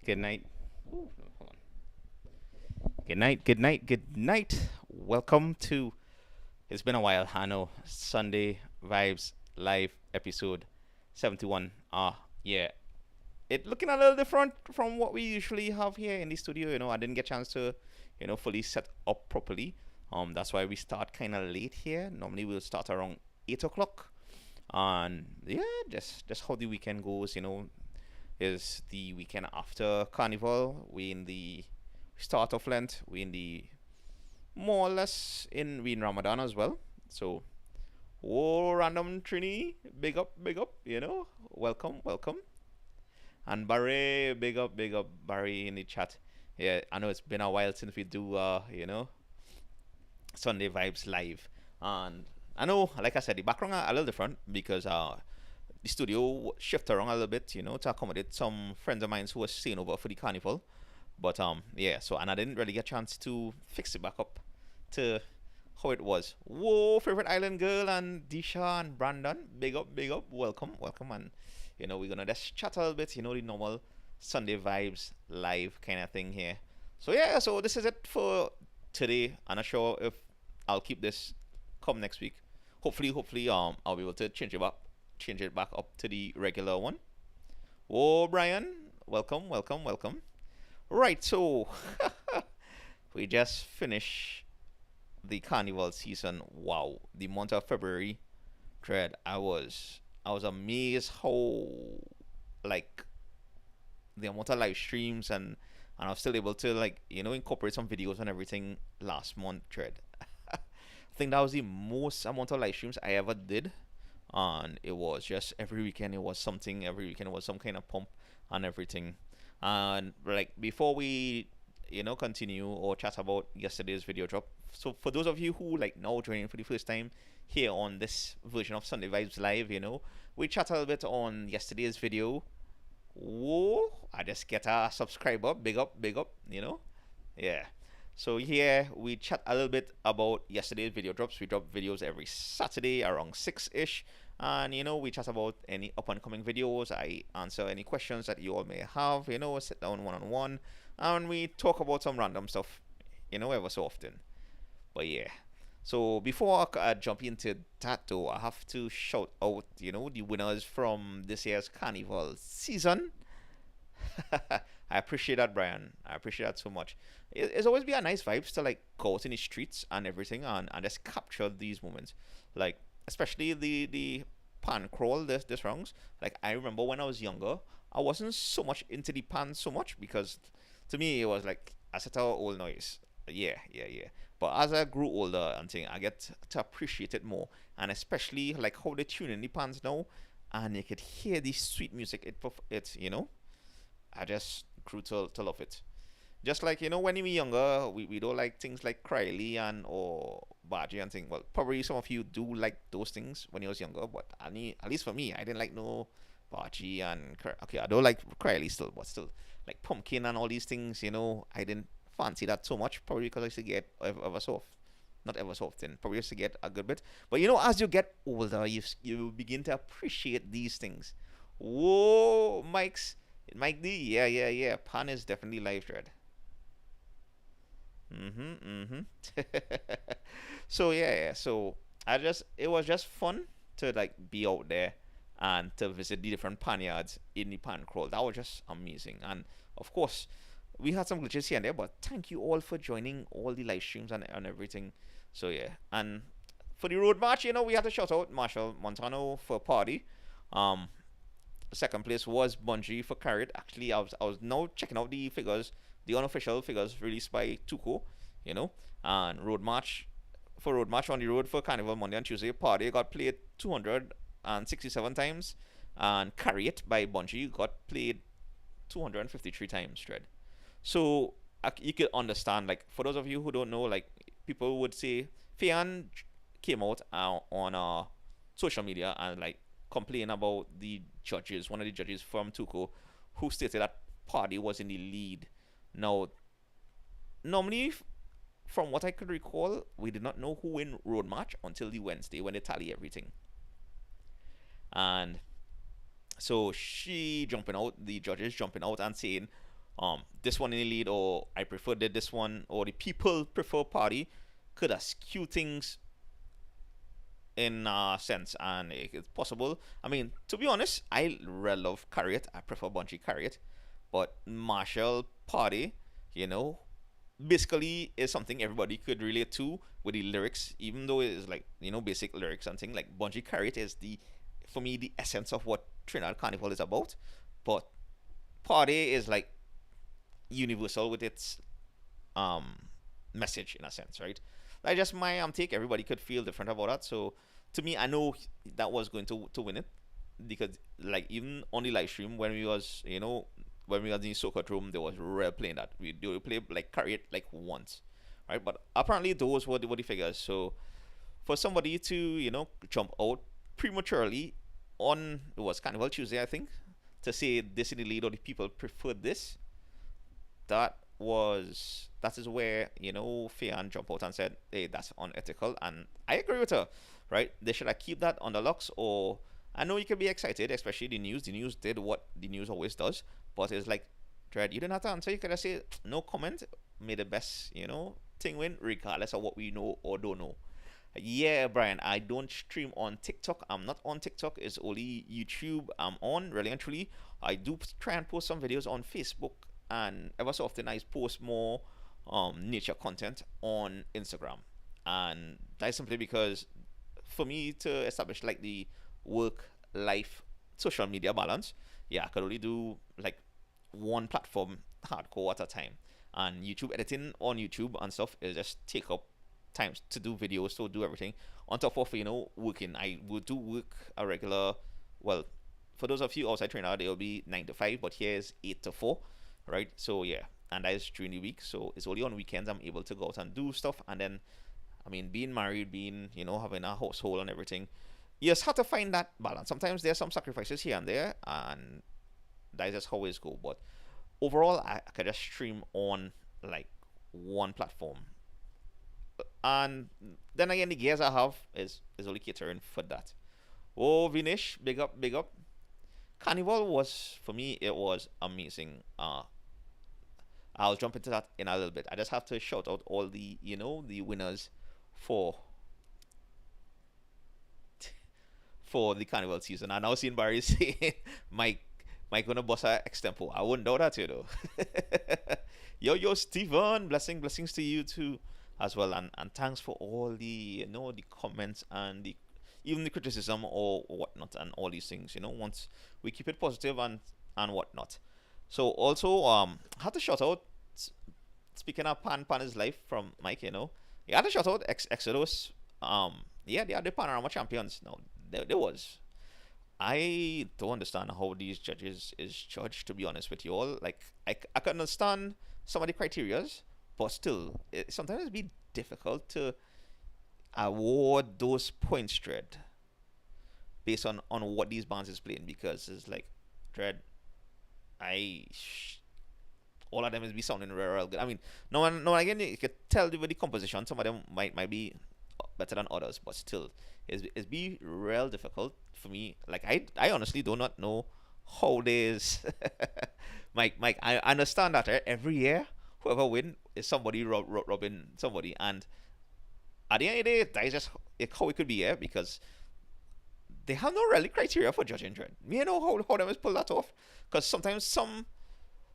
Good night. Ooh, no, hold on. Good night, good night, good night. Welcome to It's Been a While, Hano Sunday Vibes Live episode 71. Yeah. It looking a little different from what we usually have here in the studio. I didn't get a chance to, fully set up properly. That's why we start kind of late here. Normally we'll start around 8 o'clock. And yeah, just how the weekend goes. Is the weekend after Carnival. We in the start of Lent. We in the more or less we in Ramadan as well. So, oh, random Trini, big up. Welcome, welcome. And Barry, big up, Barry in the chat. Yeah, I know it's been a while since we do, Sunday Vibes live, and I know, like I said, the background are a little different because the studio shift around a little bit, to accommodate some friends of mine who were staying over for the carnival. But yeah. So and I didn't really get a chance to fix it back up to how it was. Whoa, favorite island girl and Disha and Brandon, big up, welcome, welcome, and we're gonna just chat a little bit. The normal Sunday vibes live kind of thing here. So yeah, so this is it for today. I'm not sure if I'll keep this come next week. Hopefully, I'll be able to change it back up to the regular one. Oh, Brian, welcome, welcome, welcome. Right, so we just finished the carnival season. Wow, the month of February, dread. I was amazed how, like, the amount of live streams, and I was still able to, like, incorporate some videos and everything last month, dread. I think that was the most amount of live streams I ever did, and it was just every weekend it was something. Every weekend it was some kind of pump and everything. And like before we continue or chat about yesterday's video drop, so for those of you who like now joining for the first time here on this version of Sunday Vibes Live, we chat a little bit on yesterday's video. Whoa, I just get a subscriber, big up, yeah. So here we chat a little bit about yesterday's video drops. We drop videos every Saturday around 6ish, and we chat about any up and coming videos. I answer any questions that you all may have. Sit down one on one, and we talk about some random stuff. Ever so often. But yeah. So before I jump into that though, I have to shout out, the winners from this year's Carnival season. I appreciate that, Brian. I appreciate that so much. It's always be a nice vibes to like go out in the streets and everything, and just capture these moments. Like especially the pan crawl this rounds. Like I remember when I was younger, I wasn't so much into the pan so much because to me it was like I set out old noise. Yeah. But as I grew older and thing, I get to appreciate it more, and especially like how they tune in the pans now, and you could hear the sweet music. It. I just grew to love it. Just like when we were younger, we don't like things like Criley and or Baji and thing. Well, probably some of you do like those things when you was younger, but at least for me, I didn't like no Baji and okay, I don't like Criley still, but still like pumpkin and all these things. I didn't fancy that so much, probably because I used to get ever so not ever so often. Probably used to get a good bit, but as you get older, you begin to appreciate these things. Whoa, Mike D, yeah. Pan is definitely live thread. Mm-hmm. So yeah. So it was just fun to like be out there and to visit the different pan yards in the pan crawl. That was just amazing. And of course, we had some glitches here and there, but thank you all for joining all the live streams and everything. So yeah. And for the road march, we had to shout out Marshall Montano for party. Um Second place was Bungie for Carrot. Actually, I was now checking out the figures, the unofficial figures released by Tuco, and Road March on the road for Carnival Monday and Tuesday. Party got played 267 times, and Carrot by Bungie got played 253 times. Dread. So you could understand, like, for those of you who don't know, like, people would say Fian came out on social media and like complain about the judges, one of the judges from Tuco, who stated that Party was in the lead. Now, normally, from what I could recall, we did not know who win Road March until the Wednesday when they tally everything. And So she jumping out, the judges jumping out and saying, this one in the lead, or I prefer this one, or the people prefer party, could have skewed things in a sense, and it's possible. I mean, to be honest, I really love Carriot. I prefer Bunchy Carriot, but Marshall Party, you know, basically is something everybody could relate to with the lyrics, even though it is like basic lyrics and things like Bunchy Carriot is the for me the essence of what Trinidad Carnival is about, but Party is like universal with its um message in a sense, right? That's just my take. Everybody could feel different about that. So to me, I know that was going to win it because like even on the live stream when we was when we was in the soccer room, there was rare playing that. We do play like carry it like once, right? But apparently those were the figures. So for somebody to jump out prematurely on it was Carnival Tuesday, I think, to say this in the lead or the people preferred this, that is where Fian jumped out and said, "Hey, that's unethical," and I agree with her. Right? They should have keep that on the locks. Or I know you can be excited, especially the news. The news did what the news always does, but it's like, Dread, you didn't have to answer. You could have said no comment. May the best thing win, regardless of what we know or don't know. Yeah, Brian, I don't stream on TikTok. I'm not on TikTok. It's only YouTube I'm on, really and truly. I do try and post some videos on Facebook, and ever so often I post more nature content on Instagram. And that's simply because for me to establish like the work life social media balance, yeah, I could only do like one platform hardcore at a time. And YouTube editing on YouTube and stuff is just take up times to do videos, to do everything. On top of working, I would do work a regular. Well, for those of you outside Trinidad, it'll be 9 to 5, but here is 8 to 4, right? So yeah, and that is during the week. So it's only on weekends I'm able to go out and do stuff. And then, I mean, being married, being having a household and everything, you just have to find that balance. Sometimes there's some sacrifices here and there, and that's just how it's go. But overall, I could just stream on like one platform, and then again, the gears I have is only catering for that. Oh, Vinish, big up, big up. Carnival was for me. It was amazing. I'll jump into that in a little bit. I just have to shout out all the the winners for the carnival season. I now seen Barry saying Mike gonna bust a extempo. I wouldn't doubt that yo Steven, blessings to you too as well, and thanks for all the the comments and the even the criticism or whatnot and all these things. Once we keep it positive and whatnot. So also had to shout out, speaking of Pan is life from Mike. You had to shout out Exodus. Yeah, they are the Panorama champions. No, there was. I don't understand how these judges is judged. To be honest with you all, like I can understand some of the criterias, but still, sometimes it be difficult to award those points, Dread, based on what these bands is playing, because it's like, Dread, I all of them is be sounding real good. I mean, no one again, you could tell with the composition, some of them might be better than others, but still, it's be real difficult for me. Like I honestly do not know how this. Mike, I understand that every year whoever win is somebody robbing somebody, and at the end of the day, that is just how it could be, yeah, because they have no really criteria for judging, Dread. You know how them is pull that off, because sometimes some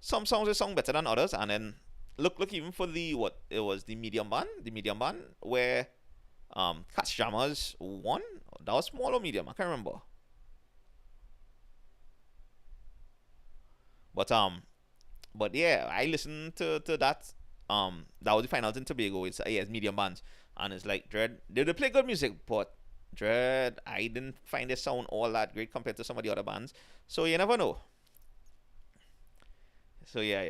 songs will sound better than others, and then look even for the medium band where Catch Jammers won. That was small or medium, I can't remember. But yeah, I listened to that. That was the finals in Tobago. It's medium bands, and it's like, Dread, they play good music, but Dread, I didn't find the sound all that great compared to some of the other bands. So you never know. So yeah.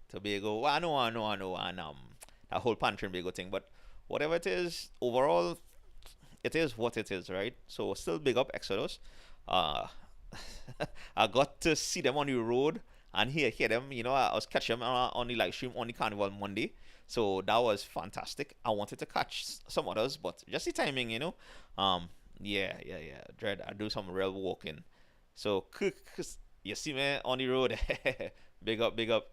Tobago. Well, I know, and that whole Pan Trinbago thing. But whatever it is, overall, it is what it is, right? So still big up Exodus. Uh, I got to see them on the road and hear them. I was catching them on the live stream on the Carnival Monday. So that was fantastic. I wanted to catch some others, but just the timing. Yeah. Dread, I do some real walking. So you see me on the road. Big up, big up.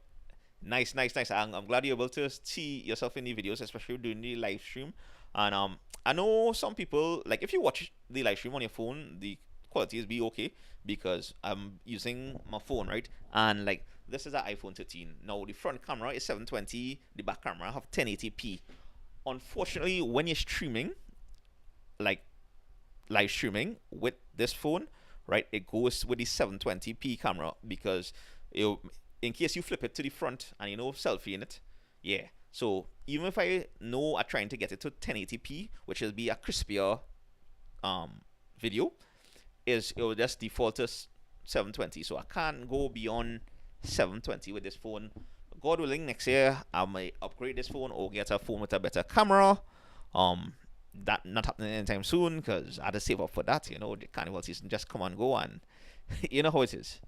Nice, nice, nice. I'm glad you're able to see yourself in the videos, especially during the live stream. And I know some people like if you watch the live stream on your phone, the quality is be okay because I'm using my phone, right? And like this is an iPhone 13. Now the front camera is 720, the back camera have 1080p. Unfortunately, when you're streaming, like live streaming with this phone, right, it goes with the 720p camera because you, in case you flip it to the front and selfie in it, yeah. So even if I know I'm trying to get it to 1080p, which will be a crispier video, is it will just default to 720. So I can't go beyond 720 with this phone. God willing, next year I might upgrade this phone or get a phone with a better camera. Um, that not happening anytime soon because I had to save up for that. The carnival season just come and go, and you know how it is.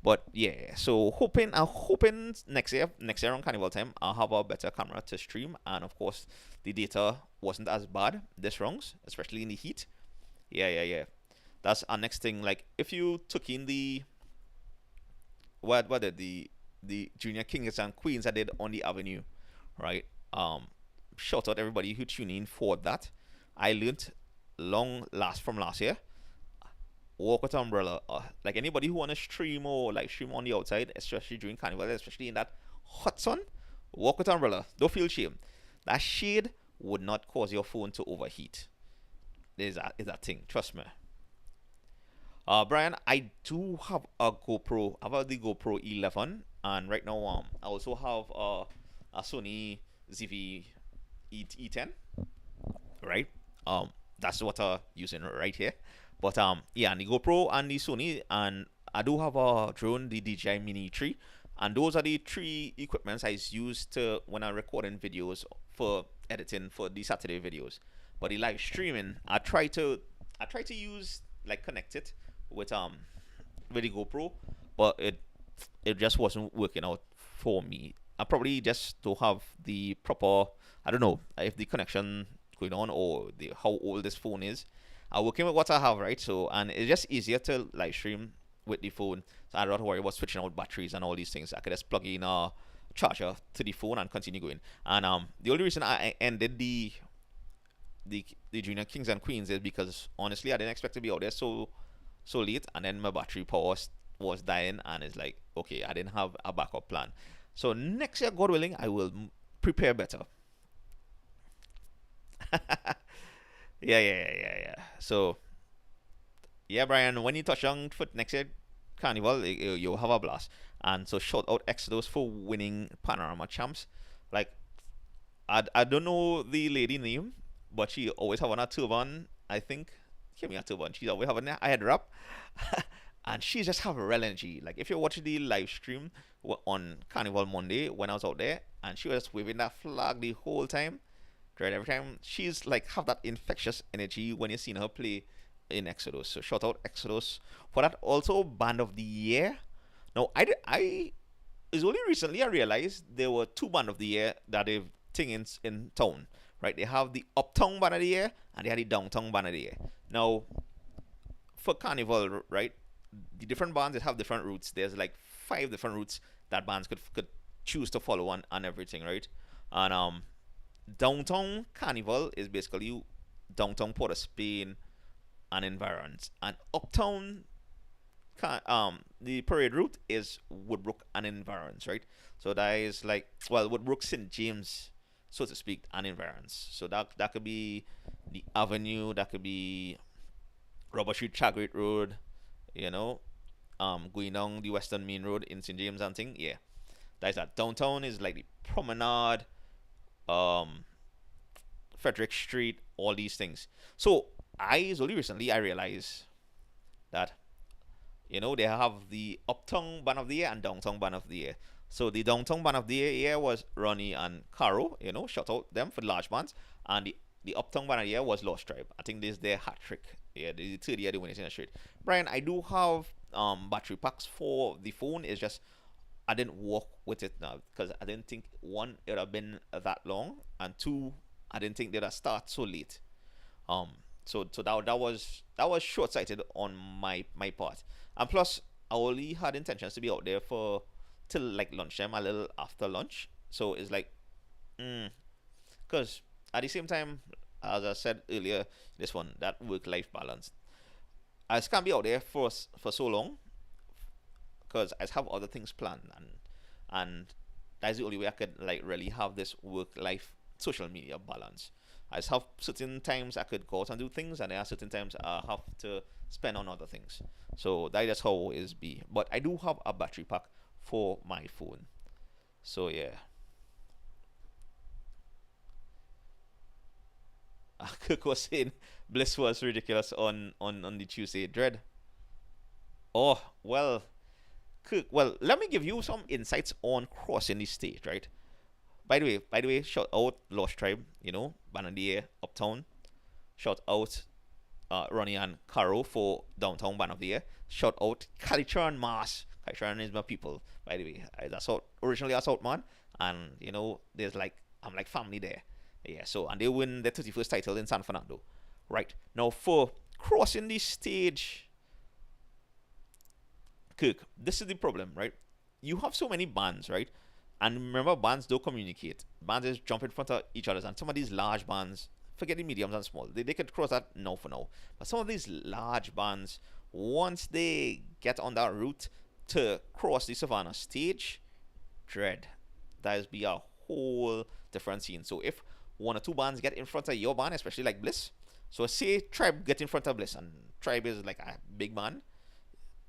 But yeah, so I'm hoping next year on carnival time, I'll have a better camera to stream, and of course, the data wasn't as bad this rounds, especially in the heat. Yeah, yeah, yeah. That's our next thing. Like if you took in the what the junior kings and queens I did on the avenue, right? Shout out everybody who tuned in for that. I learned from last year. Walk with umbrella. Like anybody who wanna stream or like stream on the outside, especially during carnival, especially in that hot sun, walk with umbrella. Don't feel shame. That shade would not cause your phone to overheat. Is that thing. Trust me. Brian, I do have a GoPro. I have the GoPro 11, and right now I also have a Sony ZV E10, right? That's what I'm using right here. But yeah, and the GoPro and the Sony, and I do have a drone, the DJI Mini 3, and those are the three equipments I use to when I'm recording videos for editing for the Saturday videos. But the live streaming, I try to use like connect it with with the GoPro, but it just wasn't working out for me. I probably just don't have the proper. I don't know if the connection going on or the how old this phone is. I'm working with what I have, right? So and it's just easier to live stream with the phone. So I don't have to worry about switching out batteries and all these things. I could just plug in a charger to the phone and continue going. And the only reason I ended the junior kings and queens is because honestly I didn't expect to be out there so late, and then my battery power was dying, and it's like okay, I didn't have a backup plan. So next year, God willing, I will prepare better. Yeah, yeah, yeah, yeah, yeah. So yeah, Brian, when you touch on for next year carnival, you'll have a blast. And so shout out Exodus for winning Panorama champs. Like I don't know the lady name, but she always have on a turban. I think give me a turban. She's always having a head wrap, and she just have real energy. Like if you watch the live stream on Carnival Monday when I was out there, and she was waving that flag the whole time. Right, every time she's like have that infectious energy when you seen her play in Exodus. So shout out Exodus for that. Also band of the year. Now I it's only recently I realized there were two band of the year that they've thing in town. Right, they have the uptown band of the year and they have the downtown band of the year. Now for Carnival, right, the different bands that have different routes. There's like five different routes that bands could choose to follow on everything, right? And downtown Carnival is basically downtown Port of Spain and environs, and uptown the parade route is Woodbrook and environs, right? So that is like Woodbrook St James, so to speak, and environs. So that could be the avenue, that could be Robert Street, Chagrit Road, you know, going down the Western Main Road in St James and thing. Yeah, that's that. Downtown is like the promenade, um, Frederick Street, all these things. So only recently I realized that they have the uptown band of the year and downtown band of the year. So the downtown band of the year was Ronnie and Caro, shout out them for the large bands, and the uptown band of the year was Lost Tribe. I think this is their hat trick. Yeah, the third year they win it in a straight. Brian, I do have battery packs for the phone. It's just I didn't work with it now because I didn't think one it would have been that long, and two I didn't think they'd have start so late. Um, So that was short sighted on my part. And plus, I only had intentions to be out there for till like lunchtime, a little after lunch. So it's like, because at the same time, as I said earlier, this one, that work life balance, I just can't be out there for so long because I just have other things planned, and that's the only way I could like really have this work life social media balance. I just have certain times I could go out and do things, and there are certain times I have to spend on other things. So that is how it is be. But I do have a battery pack for my phone. So yeah. Cook was saying Bliss was ridiculous on the Tuesday. Dread. Oh, well, Cook, well, let me give you some insights on crossing the state, right? By the way, shout out Lost Tribe, Banadier Uptown. Shout out Ronnie and Caro for Downtown Band of the Year. Shout out Kalitran Mars. Kalitran is my people, by the way. That's out originally a South man, and there's like I'm like family there. Yeah, so and they win their 31st title in San Fernando. Right. Now for crossing the stage, Kirk, this is the problem, right? You have so many bands, right? And remember, bands don't communicate. Bands just jump in front of each other. And some of these large bands, forget the mediums and small, they could cross that now for now. But some of these large bands, once they get on that route to cross the Savannah stage, dread. That is be a whole different scene. So if one or two bands get in front of your band, especially like Bliss, so say Tribe get in front of Bliss, and Tribe is like a big band,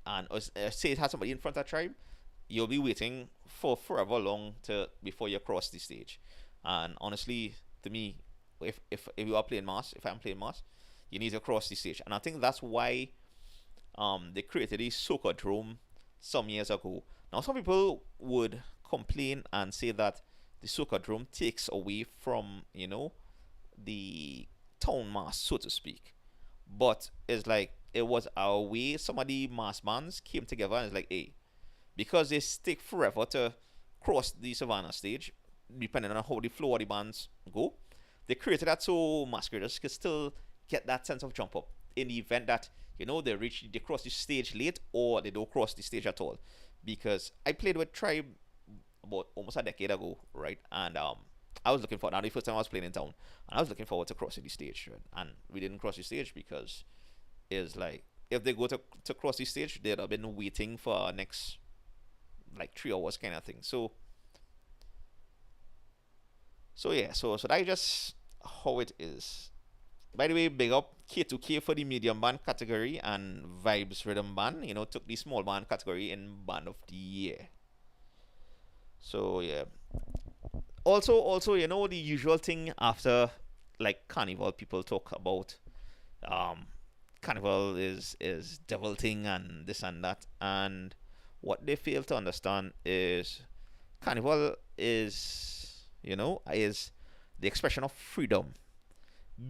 and say it has somebody in front of Tribe, you'll be waiting for forever long to before you cross the stage. And honestly, to me, if you are playing mass, if I'm playing mass, you need to cross the stage. And I think that's why they created a Soca Dome some years ago. Now some people would complain and say that the Soca Dome takes away from the town mass, so to speak. But it's like it was a way some of the mass bands came together, and it's like, hey, because they take forever to cross the Savannah stage, depending on how the flow of the bands go, they created that so masqueraders could still get that sense of jump up in the event that they cross the stage late or they don't cross the stage at all. Because I played with Tribe about almost a decade ago, right? And I was looking forward. Now the first time I was playing in town, and I was looking forward to crossing the stage, right? And we didn't cross the stage because it's like if they go to cross the stage, they'd have been waiting for our next like 3 hours kind of thing. So yeah, so that just how it is. By the way, big up K2K for the medium band category, and Vibes Rhythm Band, took the small band category in Band of the Year. So yeah. Also, the usual thing after like Carnival, people talk about Carnival is devil thing and this and that, and what they fail to understand is Carnival is the expression of freedom.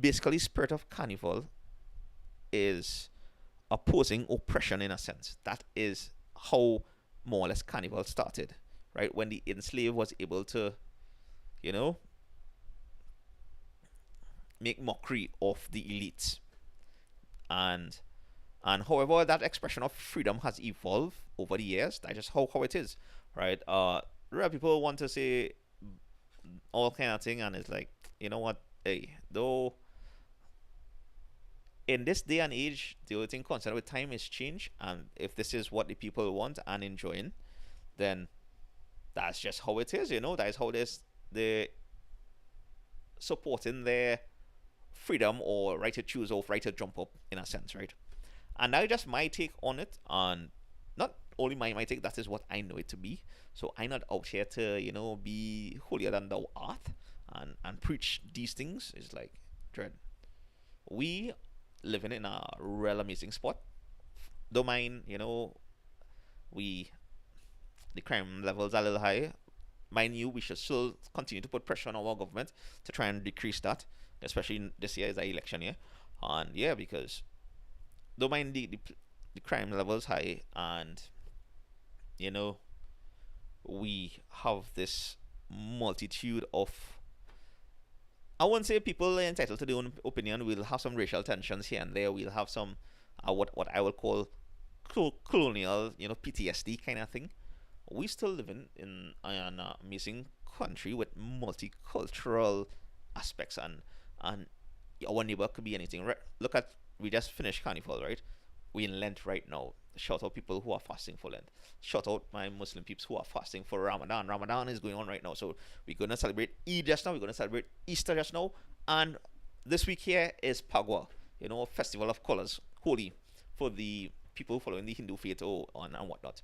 Basically, spirit of Carnival is opposing oppression in a sense. That is how more or less Carnival started, right? When the enslaved was able to, make mockery of the elites, and however that expression of freedom has evolved over the years. That's just how it is, right? Real people want to say all kind of thing, and it's like, you know what? Hey, though, in this day and age, the only thing concerned with time is change, and if this is what the people want and enjoying, then that's just how it is. That is how they're supporting their freedom or right to choose or right to jump up in a sense, right? And that's just my take on it, and not only my take, that is what I know it to be. So I'm not out here to be holier than thou art and preach these things. It's like, dread, we living in a real amazing spot. Don't mind, we the crime levels are a little high. Mind you, we should still continue to put pressure on our government to try and decrease that, especially this year is an election year. And yeah, because don't mind the crime levels high, and we have this multitude of I won't say people are entitled to their own opinion. We'll have some racial tensions here and there. We'll have some what I will call colonial, PTSD kind of thing. We still live in an amazing country with multicultural aspects, and our neighbor could be anything. Right? Look at, we just finished Carnival, right? We in Lent right now. Shout out people who are fasting for Lent. Shout out my Muslim peeps who are fasting for Ramadan. Ramadan is going on right now, so we're gonna celebrate Eid just now. We're gonna celebrate Easter just now, and this week here is Pagwa. Festival of colors, holy for the people following the Hindu faith and whatnot.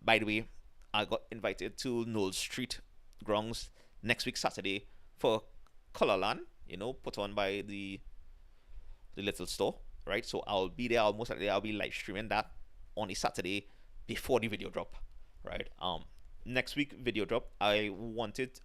By the way, I got invited to Knoll Street grounds next week Saturday for Colorland. Put on by the little store, right? So I'll be there. Almost likely I'll be live streaming that on a Saturday before the video drop, right? Next week video drop, I wanted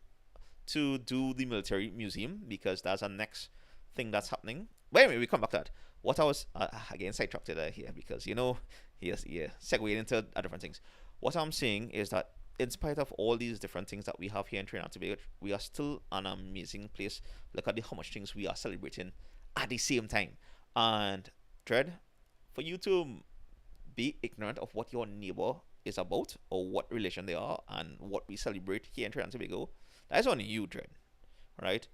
to do the military museum because that's a next thing that's happening. But anyway, we come back to that. What I was again sidetracked here because yes, segueing into different things. What I'm saying is that in spite of all these different things that we have here in Trinidad and Tobago, we are still an amazing place. Look at how much things we are celebrating at the same time. And Dread, for you to be ignorant of what your neighbor is about or what relation they are and what we celebrate here in Trinidad and Tobago, that's on you, Dread. Right?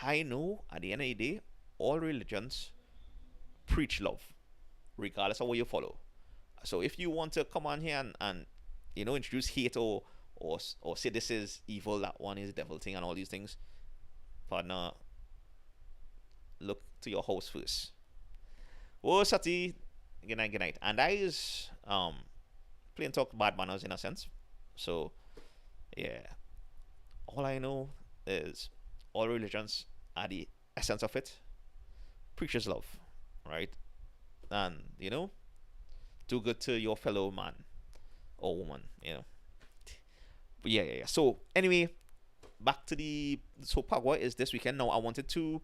I know at the end of the day, all religions preach love, regardless of what you follow. So if you want to come on here and introduce hate or say this is evil, that one is devil thing and all these things, partner, look to your house first. Oh, Sati, good night. And that is plain talk bad manners in a sense. So yeah, all I know is all religions are the essence of it preaches love, right? And do good to your fellow man or woman, But yeah. So anyway, back to Pagwa is this weekend. Now I wanted to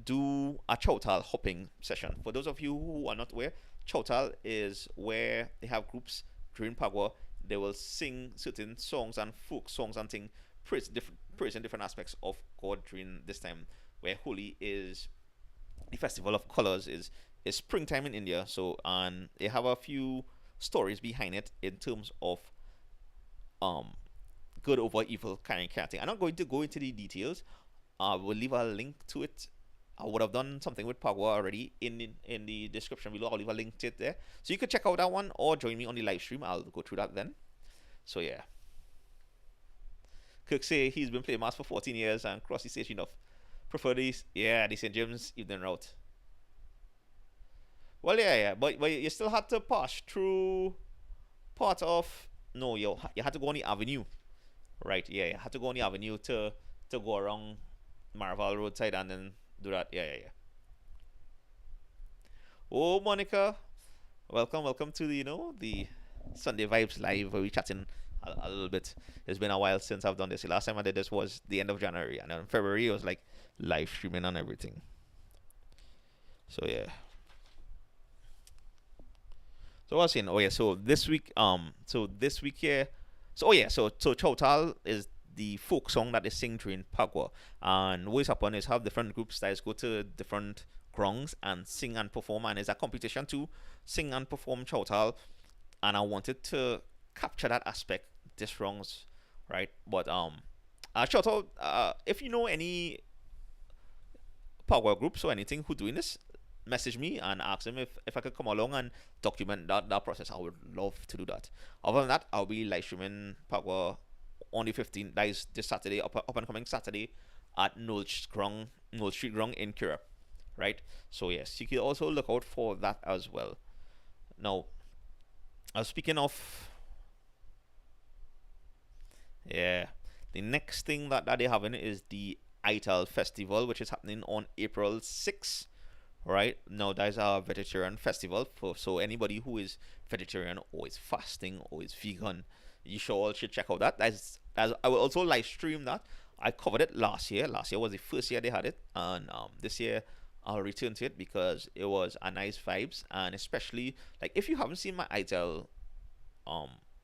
do a chowtal hopping session. For those of you who are not aware, chowtal is where they have groups during Pagwa. They will sing certain songs and folk songs and things, praising different aspects of God during this time, where Holi is the festival of colors, is springtime in India. So, and they have a few stories behind it in terms of good over evil kind of thing. I'm not going to go into the details. I will leave a link to it. I would have done something with Pagwa already in the description below. I'll leave a link to it there, so you could check out that one or join me on the live stream. I'll go through that then. So yeah. Kirk say he's been playing Mass for 14 years and cross the stage enough. Prefer these, the St. James evening route. Well, yeah, but you still had to pass through part of. No, you had to go on the avenue, right? Yeah, you had to go on the avenue to go around Marval roadside and then do that. Yeah. Oh, Monica, welcome to the Sunday Vibes Live where we chatting a little bit. It's been a while since I've done this. The last time I did this was the end of January, and then in February it was like live streaming and everything. So yeah. So I was saying, so this week here, so Chowtal is the folk song that they sing during Pagwa, and what's happened is have different groups that go to different grounds and sing and perform, and it's a competition to sing and perform Chowtal, and I wanted to capture that aspect this wrongs, right? But shout out if you know any Pagwa groups or anything who doing this, message me and ask them if I could come along and document that process. I would love to do that. Other than that, I'll be live streaming Pagwa on the 15th. That is this Saturday, up and coming Saturday at Knoll Street Ground in Kira, right? So yes, you can also look out for that as well. Now, speaking of, the next thing that they're having is the ITAL Festival, which is happening on April 6th. Right now, there's a vegetarian festival so anybody who is vegetarian or is fasting or is vegan, you all should check out that. As I will also live stream that. I covered it last year. Last year was the first year they had it, and this year I'll return to it because it was a nice vibes, and especially like if you haven't seen my ITEL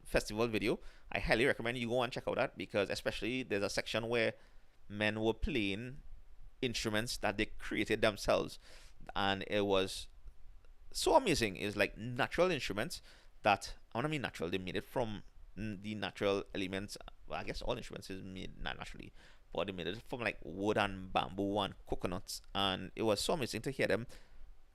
festival video, I highly recommend you go and check out that, because especially there's a section where men were playing instruments that they created themselves, and it was so amazing. It's like natural instruments that, I want to mean natural. They made it from the natural elements. Well, I guess all instruments is made naturally, but they made it from like wood and bamboo and coconuts, and it was so amazing to hear them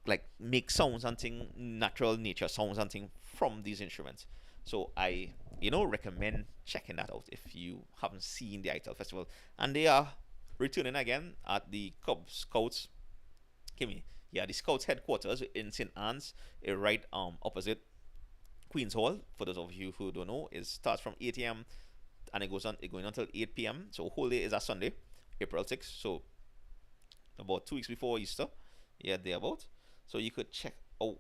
like make sounds and thing, natural nature sounds and thing from these instruments. So I, recommend checking that out if you haven't seen the ITEL Festival. And they are returning again at the Cub Scouts. Give me, yeah, the Scouts headquarters in St. Anne's, right opposite Queen's Hall. For those of you who don't know, it starts from 8 a.m. and it going until 8 p.m. So whole day is a Sunday, April 6th. So about 2 weeks before Easter, yeah, thereabout. So you could check out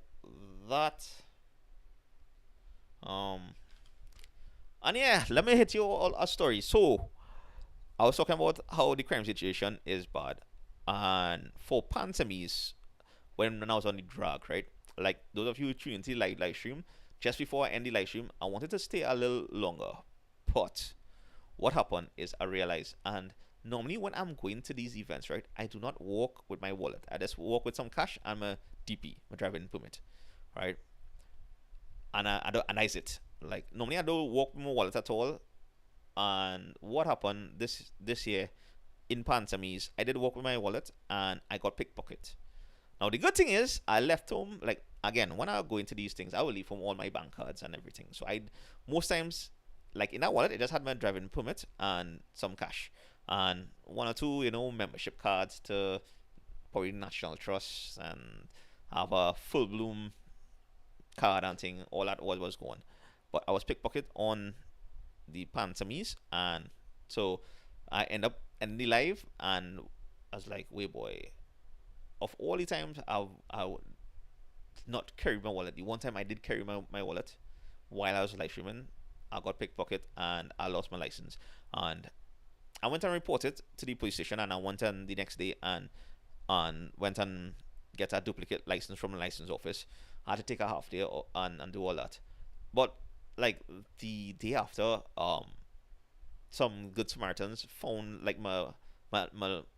that. And yeah, let me hit you all a story. So I was talking about how the crime situation is bad, and for pantomimes, when I was on the drag, right? Like those of you tuning into the live stream, just before I end the live stream, I wanted to stay a little longer, but what happened is I realized, and normally when I'm going to these events, right, I do not walk with my wallet. I just walk with some cash and my DP, my driving permit, right? And I don't, and that's it. Like normally I don't walk with my wallet at all. And what happened this year in pantomimes, I did walk with my wallet and I got pickpocket. Now the good thing is I left home, like again, when I go into these things, I will leave home all my bank cards and everything. So I most times, like in that wallet, it just had my driving permit and some cash and one or two, membership cards to probably National Trust, and have a full bloom card and thing. All that was going. But I was pickpocket on the pantomimes, and so I end up in the live, and I was like, wait boy, of all the times I would not carry my wallet, the one time I did carry my wallet while I was live streaming, I got pickpocket and I lost my license. And I went and reported to the police station, and I went on the next day and went and get a duplicate license from the license office. I had to take a half day and do all that. But like the day after, some good Samaritans found like my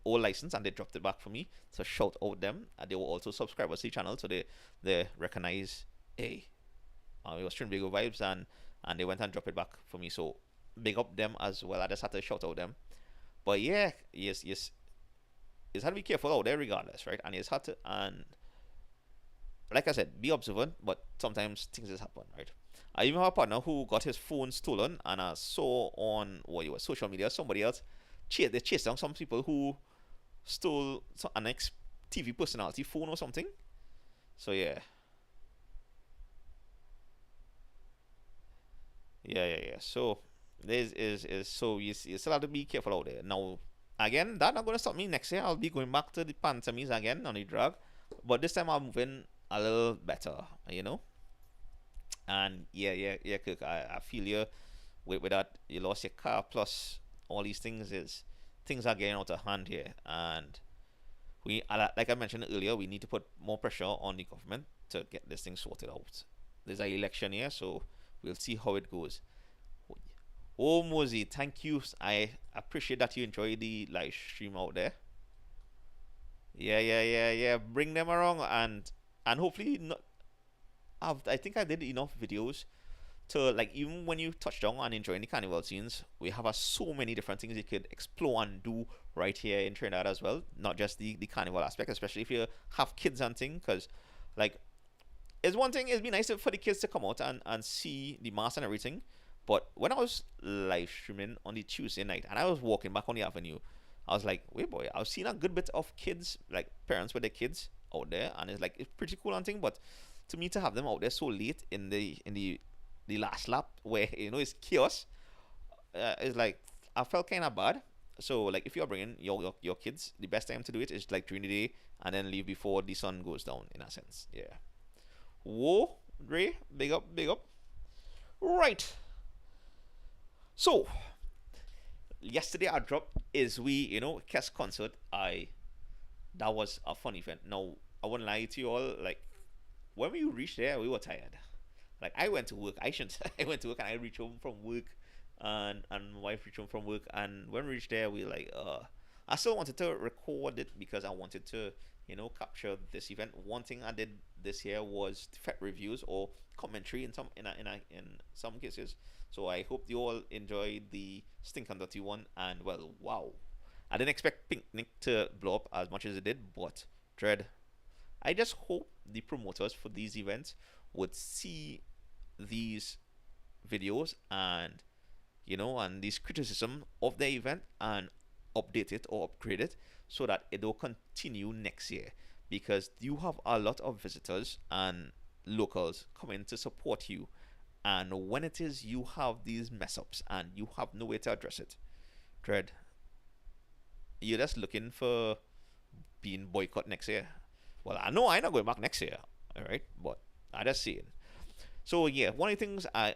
old license, and they dropped it back for me. So shout out them. They were also subscribers to the channel, so they recognize, hey, it was TrinbagoVibes, and they went and dropped it back for me. So big up them as well. I just had to shout out them. But yeah, yes, it's had to be careful out there regardless, right? And it's had to, and like I said, be observant, but sometimes things just happen, right? I even have a partner who got his phone stolen, and I saw on social media somebody else they chased down some people who stole an ex TV personality phone or something. So yeah. Yeah. So this is so you still have to be careful out there. Now again, that's not gonna stop me next year. I'll be going back to the pantomimes again on the drag. But this time I'm moving a little better. And yeah, Kirk, I feel you with that. You lost your car, plus all these things are getting out of hand here, and like I mentioned earlier, we need to put more pressure on the government to get this thing sorted out. There's an election here, so we'll see how it goes. Oh, Mosey, thank you. I appreciate that you enjoy the live stream out there. Yeah. Bring them around, and hopefully not. I think I did enough videos to, like, even when you touch down and enjoying the carnival scenes, we have so many different things you could explore and do right here in Trinidad as well. Not just the carnival aspect, especially if you have kids and things, because like it's one thing, it'd be nice for the kids to come out and see the mass and everything. But when I was live streaming on the Tuesday night and I was walking back on the avenue, I was like, wait boy, I was seeing a good bit of kids, like parents with their kids out there, and it's like it's pretty cool and thing. But to me, to have them out there so late in the last lap, where it's chaos, it's like I felt kind of bad. So like if you're bringing your kids, the best time to do it is like during the day, and then leave before the sun goes down, in a sense. Yeah. Whoa, Ray, big up. Right. So yesterday I dropped is Kes concert. That was a fun event. Now I won't lie to you all, like when we reached there, we were tired. Like I went to work. I shouldn't. I went to work and I reached home from work, and my wife reached home from work. And when we reached there, we like I still wanted to record it because I wanted to, capture this event. One thing I did this year was Fete reviews or commentary in some cases. So I hope you all enjoyed the Stink and Dirty one. And well, wow, I didn't expect Picnic to blow up as much as it did, but Dread, I just hope the promoters for these events would see these videos and and this criticism of the event and update it or upgrade it so that it will continue next year, because you have a lot of visitors and locals coming to support you, and when it is you have these mess ups and you have no way to address it, Dread, you're just looking for being boycott next year. Well, I know I'm not going back next year, all right, but I just saying. So yeah, one of the things I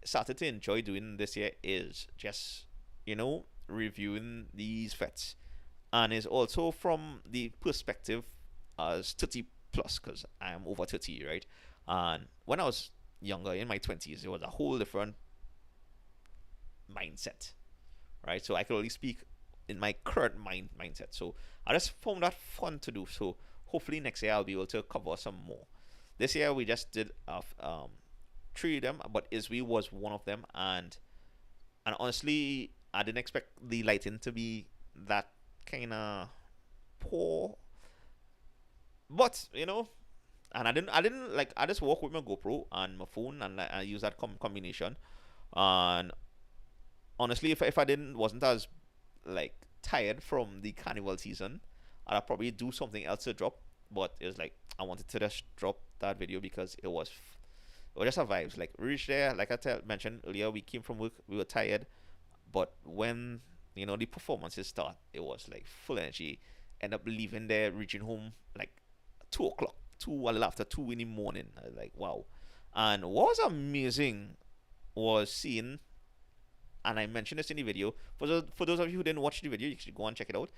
started to enjoy doing this year is just reviewing these fetes, and is also from the perspective as 30 plus, because I am over 30, right? And when I was younger, in my 20s, it was a whole different mindset, right? So I could only speak in my current mindset. So I just found that fun to do. So hopefully next year I'll be able to cover some more. This year we just did three of them, but Iswi was one of them, and honestly, I didn't expect the lighting to be that kind of poor, but and I didn't like. I just walk with my GoPro and my phone, and I use that combination. And honestly, if I didn't wasn't as like tired from the carnival season, I'd probably do something else to drop. But it was like I wanted to just drop that video because it was just a vibes. Like we reached there, like mentioned earlier, we came from work, we were tired, but when the performances start, it was like full energy. End up leaving there, reaching home like 2 o'clock, a little after 2 in the morning. I was like, wow. And what was amazing was seeing, and I mentioned this in the video. For those of you who didn't watch the video, you should go and check it out.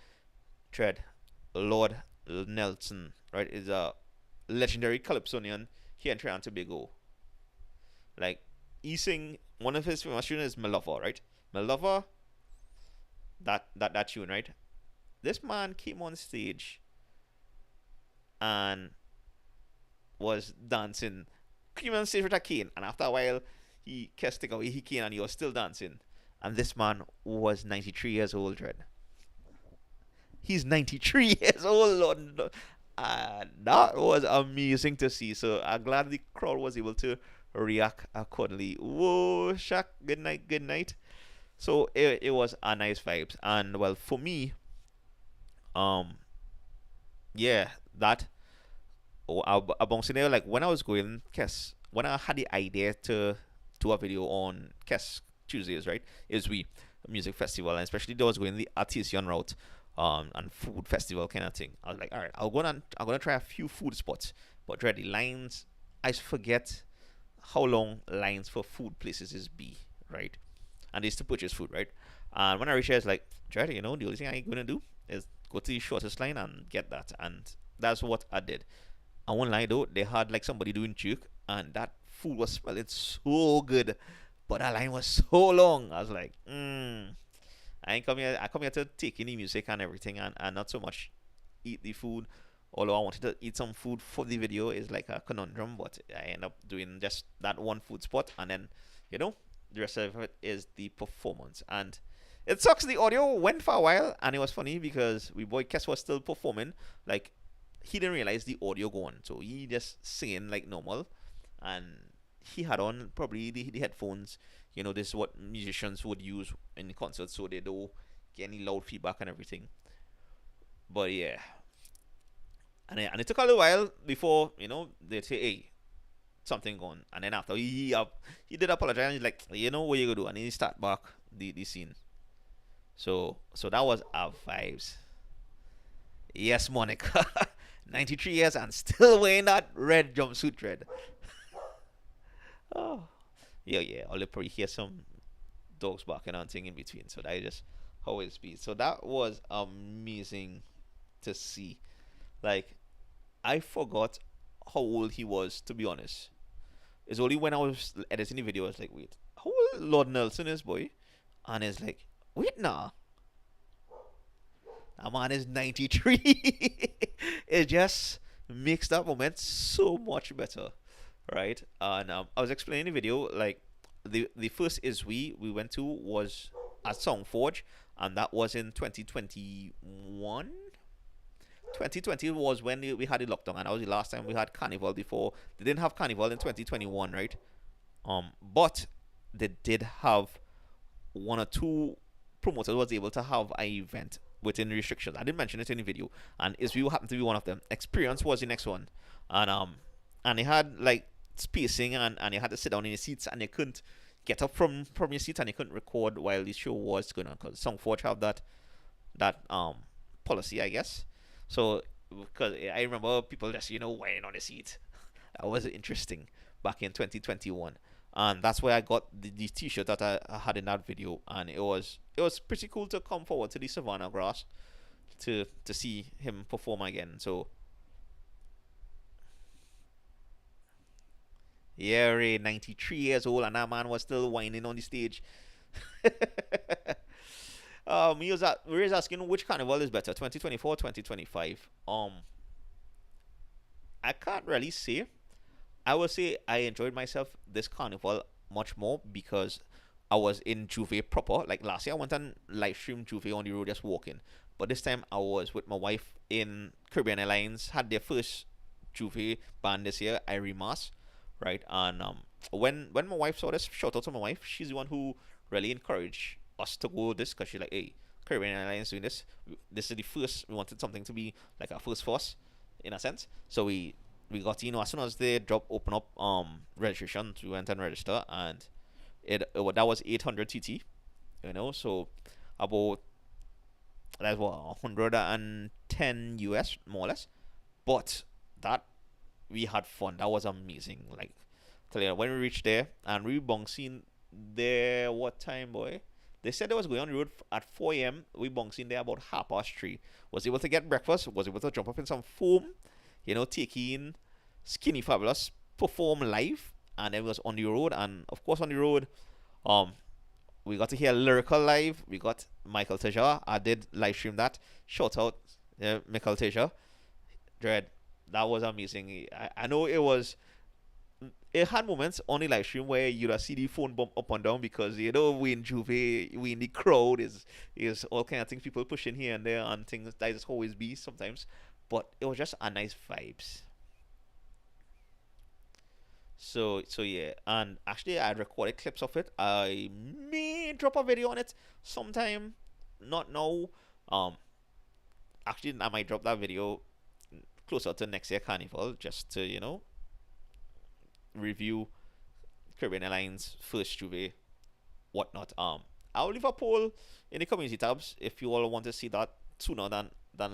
Tread, Lord Nelson, right, is a legendary calypsonian here in Trinidad and Tobago. Like, he sing one of his famous tunes is "My Lover," right? "My Lover," that tune, right? This man came on stage and was dancing. Came on stage with a cane, and after a while, he kissed away he cane, and he was still dancing. And this man was 93 years old, Dread. He's 93 years old, Lord. That was amazing to see. So I'm glad the crowd was able to react accordingly. Whoa, SHAQ, good night, good night. So it was a nice vibes. And well, for me, um, yeah, that about scenario, like when I was going Kes, when I had the idea to do a video on Kes Tuesdays, right? Is we music festival, and especially those going the artisan route, and food festival kind of thing. I was like, all right, I'm gonna try a few food spots, but ready lines. I forget how long lines for food places is be, right? And it's to purchase food, right? And when I reach there, it's like, Dread, the only thing I'm gonna do is go to the shortest line and get that, and that's what I did. I won't lie though, they had like somebody doing jerk, and that food was smelling so good, but that line was so long. I was like, I ain't come here. I come here to take in the music and everything, and not so much eat the food. Although I wanted to eat some food for the video, is like a conundrum, but I end up doing just that one food spot, and then the rest of it is the performance. And it sucks. The audio went for a while, and it was funny because we boy Kes was still performing. Like he didn't realize the audio gone, so he just singing like normal, and he had on probably the headphones. This is what musicians would use in the concert, so they don't get any loud feedback and everything. But yeah, and it took a little while before they'd say, hey, something gone, and then after he did apologize, and he's like, what you gonna do, and then he start back the scene. So that was our vibes. Yes, Monica. 93 years and still wearing that red jumpsuit, red. Oh, yeah. I'll probably hear some dogs barking and thing in between. So that is just how it's be. So that was amazing to see. Like, I forgot how old he was, to be honest. It's only when I was editing the video, I was like, wait, how old Lord Nelson is, boy? And it's like, wait, nah. A man is 93. It just makes that moment so much better, right? And I was explaining the video, like the first is we went to was at Songforge, and that was in 2021. 2020 was when we had the lockdown, and that was the last time we had Carnival. Before they didn't have Carnival in 2021, right? But they did have one or two promoters was able to have an event within restrictions. I didn't mention it in the video, and SVL happened to be one of them. Experience was the next one, and they had like spacing, and you had to sit down in your seats, and you couldn't get up from your seat, and you couldn't record while the show was going on, because Songforge have that policy, I guess. So because I remember people just whining on the seat. That was interesting back in 2021, and that's where I got the T-shirt that I had in that video, and it was pretty cool to come forward to the Savannah grass to see him perform again. So yeah, Ray, 93 years old, and that man was still whining on the stage. Ray is asking which carnival is better, 2024 2025. I can't really say. I will say I enjoyed myself this carnival much more because I was in Juve proper. Like last year, I went and live streamed Juve on the road just walking. But this time, I was with my wife in Caribbean Airlines. Had their first Juve band this year, Irie Mas, right? And when my wife saw this, shout out to my wife. She's the one who really encouraged us to go this, because she's like, hey, Caribbean Airlines doing this. This is the first. We wanted something to be like our first for us, in a sense. So we got, as soon as they open up registration, we went and register, and that was 800 TT, so about, that's what, 110 US, more or less. But that, we had fun. That was amazing. Like, tell you, when we reached there and we bouncing there, what time, boy? They said they was going on the road at 4 a.m. We bouncing there about 3:30. Was able to get breakfast. Was able to jump up in some foam. Taking Skinny Fabulous perform live, and then we was on the road, and of course on the road, we got to hear Lyrical live. We got Michael Teja. I did live stream that. Shout out, Michael Teja. Dread, that was amazing. I know it had moments on the live stream where you'd see the phone bump up and down, because we in Juve, we in the crowd, is all kind of things, people pushing here and there, and things that just always be sometimes. But it was just a nice vibes. So yeah, and actually I recorded clips of it. I may drop a video on it sometime, not now. Um, Actually I might drop that video closer to next year Carnival, just to review Caribbean Airlines first Juve, whatnot. I'll leave a poll in the community tabs if you all want to see that sooner than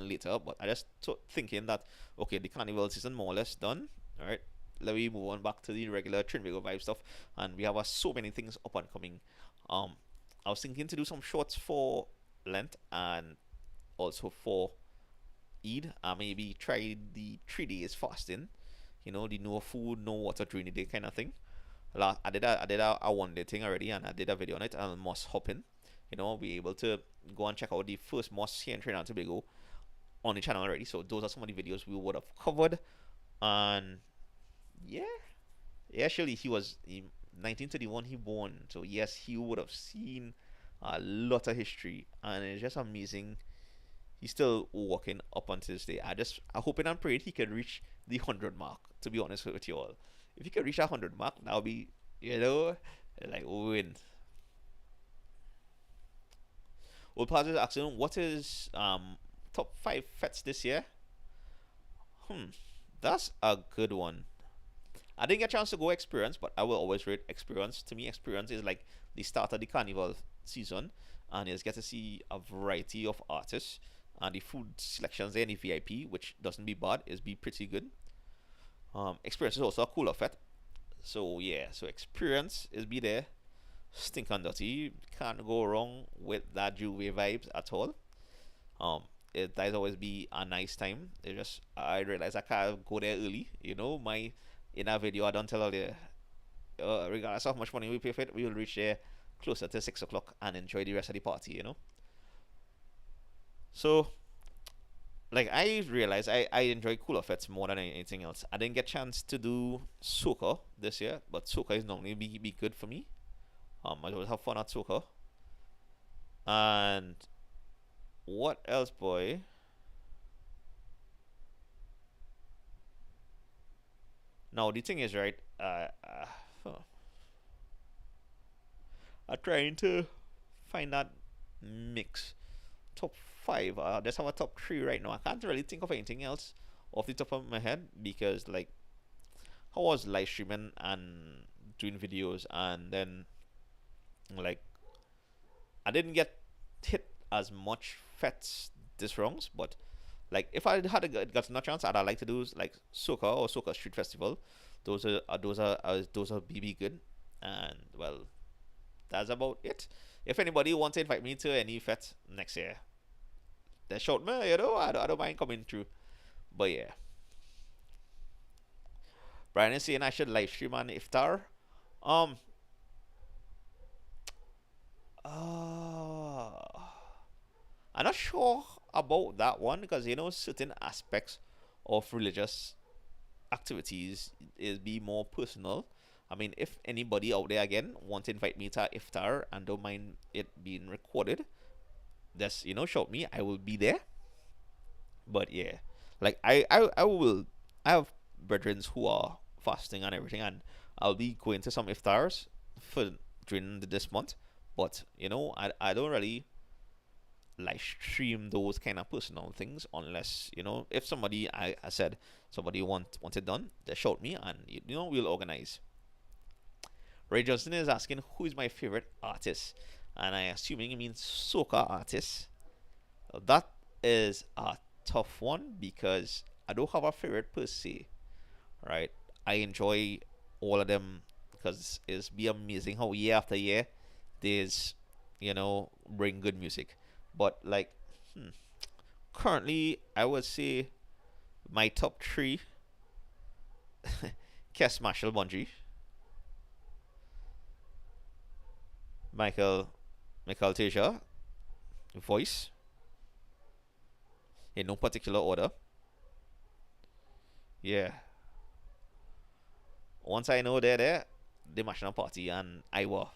later. But I just thinking that, okay, the Carnival season more or less done. All right, let me move on back to the regular Trinbago vibe stuff, and we have so many things up and coming. I was thinking to do some shorts for Lent and also for Eid. Maybe try the 3 days fasting. The no food, no water during the day kind of thing. I did a 1 day thing already, and I did a video on it. And mosque hopping. Be able to go and check out the first mosque here in Trinidad and Tobago on the channel already. So those are some of the videos we would have covered. And yeah, surely he was 1931 he born, so yes, he would have seen a lot of history, and it's just amazing. He's still walking up until this day. I hope and prayed he could reach the 100 mark, to be honest with you all. If he could reach a 100 mark, that would be, like win. Old Paz is asking, what is top 5 fets this year? That's a good one. I didn't get a chance to go experience, but I will always rate experience. To me, experience is like the start of the carnival season, and you get to see a variety of artists, and the food selections there in the VIP, which doesn't be bad, is be pretty good. Experience is also a cooler fet. So yeah, so experience is be there. Stink and dirty, can't go wrong with that Juve vibes at all. It does always be a nice time. It just, I realize I can't go there early. My in that video I don't tell all the regardless of how much money we pay for it, we will reach there closer to 6 o'clock and enjoy the rest of the party. So like I realized I enjoy cooler fets more than anything else. I didn't get chance to do soca this year, but soca is normally be good for me. I always have fun at soca. And what else, boy? Now the thing is, right? Huh, I'm trying to find that mix. Top five. I just have a top three right now. I can't really think of anything else off the top of my head because like I was live streaming and doing videos, and then like I didn't get hit as much fets this rounds, but like if I had gotten a chance, I'd like to do like soca or soca street festival. Those are BB good, and well, that's about it. If anybody wants to invite me to any fete next year, they shout me. I don't mind coming through. But yeah, Brian is saying I should live stream on iftar. Um, uh, I'm not sure about that one because certain aspects of religious activities is be more personal. I mean, if anybody out there again want to invite me to iftar and don't mind it being recorded, just shout me. I will be there. But yeah, like I will. I have brethren who are fasting and everything, and I'll be going to some iftars for during this month. But I don't really live stream those kind of personal things unless if somebody I said somebody want it done, they shout me and we'll organize. Ray Johnson is asking who is my favorite artist, and I assuming it means soca artist. That is a tough one because I don't have a favorite per se, right? I enjoy all of them because it's be amazing how year after year there's bring good music. But like currently, I would say my top three: Kes Marshall Bungie, Michael Michael Teja, voice in no particular order. Yeah. Once I know they're there, the national party and I were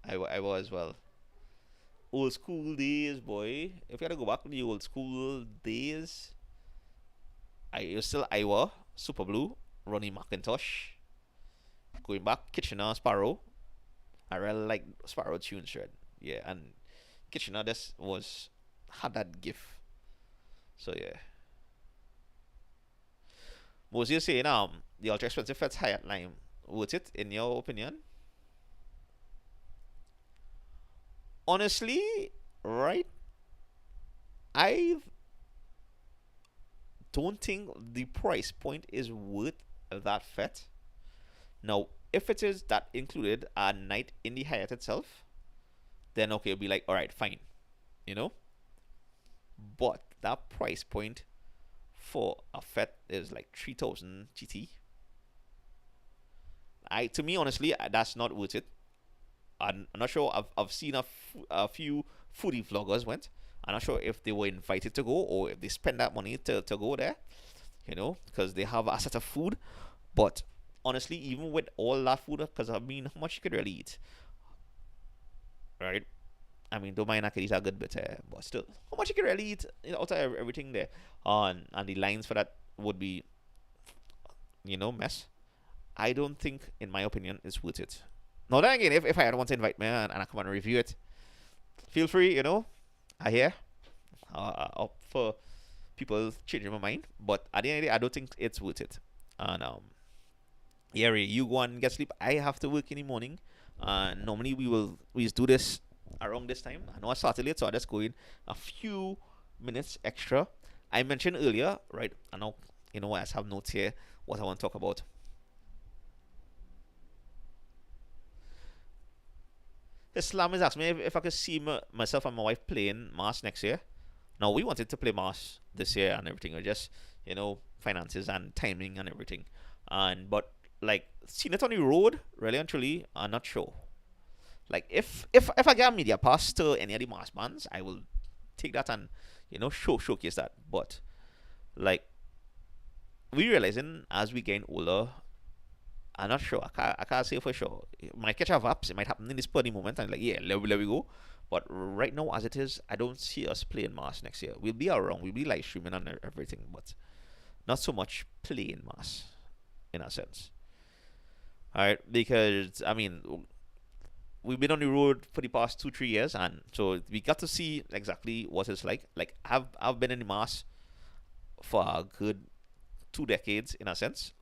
as well. Old school days, boy. If you had to go back to the old school days, I still Iowa, Super Blue, Ronnie McIntosh. Going back, Kitchener, Sparrow. I really like Sparrow tune shred. Yeah, and Kitchener this was had that gift. So yeah. Moses saying the ultra expensive Feds Hyatt line. Worth it in your opinion? Honestly, right? I don't think the price point is worth that Fet. Now, if it is that included a night in the Hyatt itself, then okay, it'll be like, all right, fine, you know. But that price point for a Fet is like 3,000 GT. To me, honestly, that's not worth it. I'm not sure. I've seen a few foodie vloggers went. I'm not sure if they were invited to go or if they spend that money to go there, because they have a set of food. But honestly, even with all that food, because I mean, how much you could really eat, right? I mean, don't mind I could eat a good bit, but still, how much you could really eat out of everything there, and the lines for that would be, mess. I don't think, in my opinion, it's worth it. Now then again, if I had want to invite me and I come and review it, feel free, I hear up for people changing my mind. But at the end of the day, I don't think it's worth it. And yeah, Ray, you go and get sleep. I have to work in the morning. Normally we just do this around this time. I know I started late, so I just go in a few minutes extra. I mentioned earlier, right? I know I just have notes here what I want to talk about. Islam is asking me if I could see myself and my wife playing Mars next year. Now, we wanted to play Mars this year and everything. Or just, finances and timing and everything. But, like, seeing it on the road, really and truly, I'm not sure. Like, if I get a media pass to any of the Mars bands, I will take that and, showcase that. But like we realizing as we getting older, I'm not sure. I can't say for sure. It might catch our vibes. It might happen in this spurry moment, and like, yeah, let we go. But right now, as it is, I don't see us playing mass next year. We'll be around. We'll be live streaming and everything, but not so much playing mass in a sense. All right, because I mean, we've been on the road for the past 2 3 years, and so we got to see exactly what it's like. Like I've been in the mass for a good 2 decades in a sense,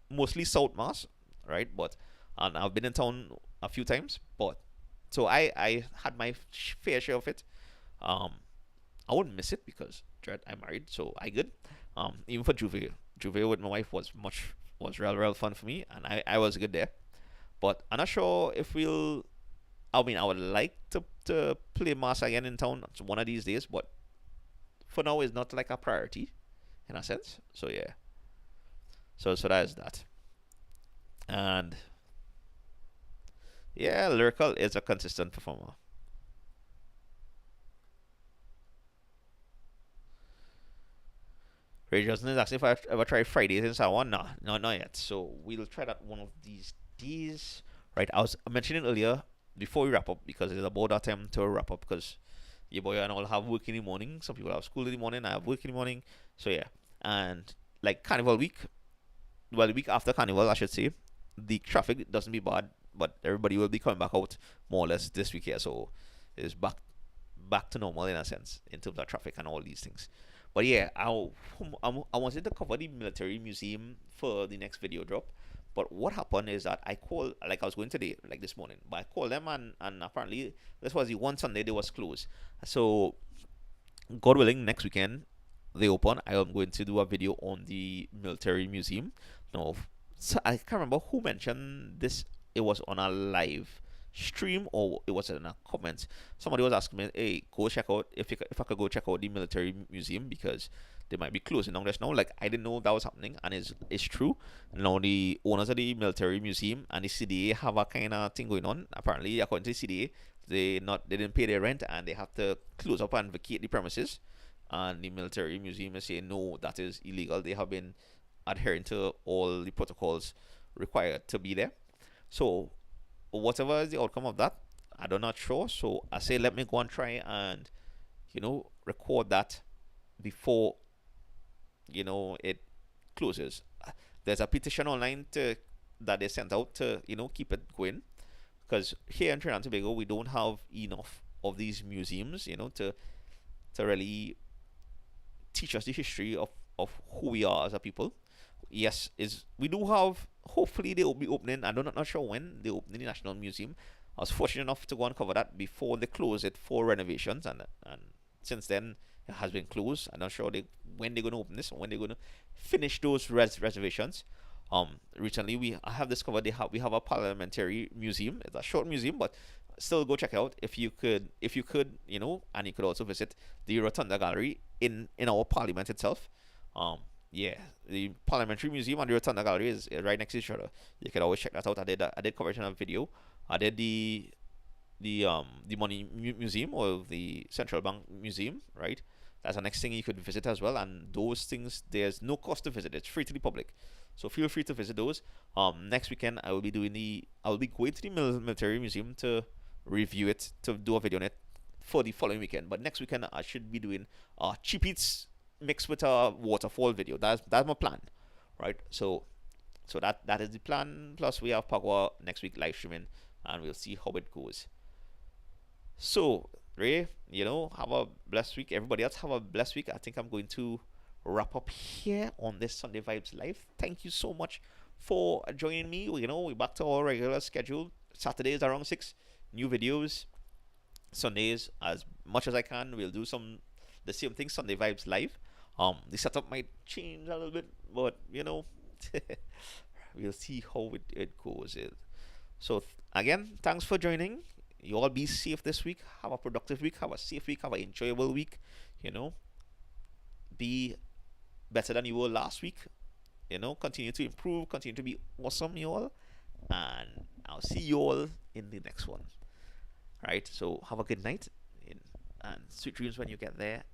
mostly South Mass, right? But and I've been in town a few times, but so I had my fair share of it. Um, I wouldn't miss it because dread I'm married, so I good. Even for Juve with my wife was real fun for me, and I was good there. But I'm not sure if we'll. I mean, I would like to play Mass again in town one of these days, but for now, it's not like a priority in a sense. So yeah, so that is that. And yeah, Lyrical is a consistent performer. Ray Johnson is asking if I ever try Fridays and so on. No, no, not yet. So we'll try that one of these days. Right, I was mentioning earlier before we wrap up because it's about that time to wrap up because your boy and all have work in the morning. Some people have school in the morning. I have work in the morning. So yeah, and like Carnival week, well, the week after Carnival, I should say, the traffic doesn't be bad, but everybody will be coming back out more or less this week here. So it's back to normal in a sense in terms of traffic and all these things. But yeah, I wanted to cover the military museum for the next video drop. But what happened is that I called, like I was going today, like this morning, but I called them and apparently this was the one Sunday they was closed. So God willing, next weekend they open. I am going to do a video on the military museum. No, so I can't remember who mentioned this. It was on a live stream or it was in a comment. Somebody was asking me, "Hey, go check out if I could go check out the military museum because they might be closing down just now." Like I didn't know that was happening, and it's true. Now the owners of the military museum and the CDA have a kind of thing going on. Apparently, according to the CDA, they didn't pay their rent and they have to close up and vacate the premises. And the military museum is saying no, that is illegal. They have been adhering to all the protocols required to be there. So whatever is the outcome of that, I do not sure. So I say let me go and try and record that before it closes. There's a petition online that they sent out to keep it going because here in Trinidad and Tobago we don't have enough of these museums to really teach us the history of who we are as a people. Yes, is we do have. Hopefully, they will be opening. I'm not sure when they open the National Museum. I was fortunate enough to go and cover that before they close it for renovations, and since then it has been closed. I'm not sure when they're going to open this or when they're going to finish those reservations. Recently I have discovered we have a parliamentary museum. It's a short museum, but still go check it out if you could, and you could also visit the Rotunda Gallery in our parliament itself. Yeah, the Parliamentary Museum and the Rotunda Gallery is right next to each other. You can always check that out. I did coverage on a video. I did the Money Museum or the Central Bank Museum, right? That's the next thing you could visit as well. And those things, there's no cost to visit. It's free to the public, so feel free to visit those. Next weekend I will be going to the Military Museum to review it, to do a video on it for the following weekend. But next weekend I should be doing cheap eats mixed with a waterfall video. That's my plan, right? So that is the plan. Plus we have Pagua next week live streaming, and we'll see how it goes. So Ray, have a blessed week. Everybody else have a blessed week. I think I'm going to wrap up here on this Sunday Vibes Live. Thank you so much for joining me. We're back to our regular schedule. Saturdays around 6, new videos. Sundays, as much as I can, we'll do the same thing, Sunday Vibes Live. The setup might change a little bit, but we'll see how it goes. So again, thanks for joining. You all be safe this week. Have a productive week. Have a safe week. Have an enjoyable week. Be better than you were last week. Continue to improve. Continue to be awesome, you all. And I'll see you all in the next one. All right. So have a good night and sweet dreams when you get there.